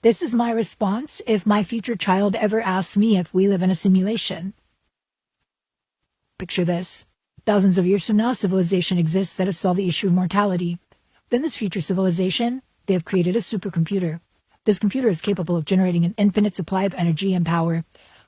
This is my response if my future child ever asks me if we live in a simulation. Picture this. Thousands of years from now, civilization exists that has solved the issue of mortality. Then this future civilization, they have created a supercomputer. This computer is capable of generating an infinite supply of energy and power.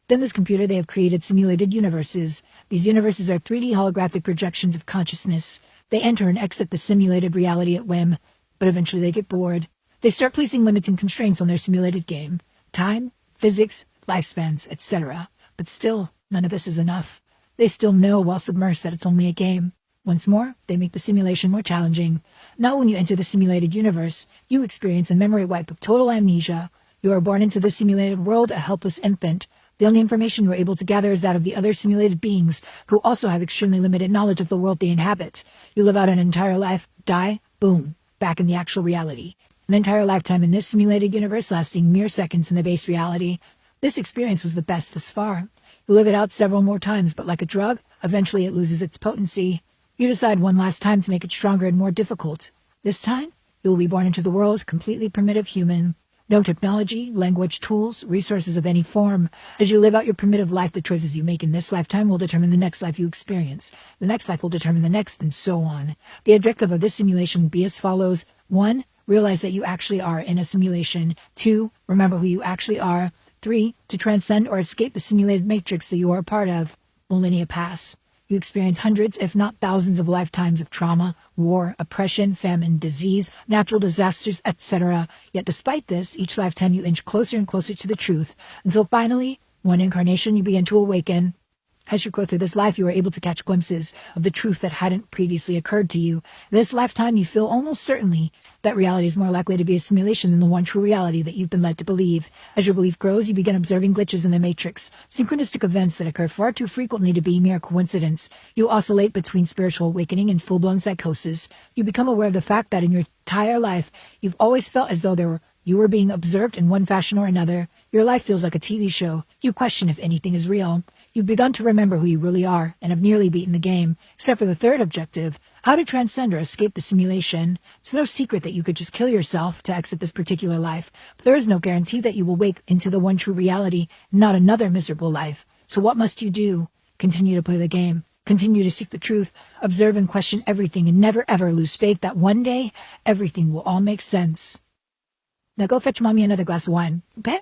Then this computer, they have created simulated universes. These universes are 3D holographic projections of consciousness. They enter and exit the simulated reality at whim, but eventually they get bored. They start placing limits and constraints on their simulated game. Time, physics, lifespans, etc. But still, none of this is enough. They still know while submersed that it's only a game. Once more, they make the simulation more challenging. Now when you enter the simulated universe, you experience a memory wipe of total amnesia. You are born into the simulated world a helpless infant. The only information you are able to gather is that of the other simulated beings, who also have extremely limited knowledge of the world they inhabit. You live out an entire life, die, boom, back in the actual reality. An entire lifetime in this simulated universe lasting mere seconds in the base reality. This experience was the best thus far. You live it out several more times, but like a drug, eventually it loses its potency. You decide one last time to make it stronger and more difficult. This time, you will be born into the world completely primitive human. No technology, language, tools, resources of any form. As you live out your primitive life, the choices you make in this lifetime will determine the next life you experience. The next life will determine the next, and so on. The objective of this simulation will be as follows. 1. Realize that you actually are in a simulation. 2. Remember who you actually are. 3. To transcend or escape the simulated matrix that you are a part of. Millennia pass. You experience hundreds, if not thousands of lifetimes of trauma, war, oppression, famine, disease, natural disasters, etc. Yet despite this, each lifetime you inch closer and closer to the truth, until finally, one incarnation, you begin to awaken. As you go through this life, you are able to catch glimpses of the truth that hadn't previously occurred to you. This lifetime, you feel almost certainly that reality is more likely to be a simulation than the one true reality that you've been led to believe. As your belief grows, you begin observing glitches in the matrix, synchronistic events that occur far too frequently to be mere coincidence. You oscillate between spiritual awakening and full-blown psychosis. You become aware of the fact that in your entire life, you've always felt as though you were being observed in one fashion or another. Your life feels like a TV show. You question if anything is real. You've begun to remember who you really are and have nearly beaten the game, except for the third objective, how to transcend or escape the simulation. It's no secret that you could just kill yourself to exit this particular life, but there is no guarantee that you will wake into the one true reality, not another miserable life. So what must you do? Continue to play the game. Continue to seek the truth, observe and question everything, and never ever lose faith that one day, everything will all make sense. Now go fetch mommy another glass of wine, okay?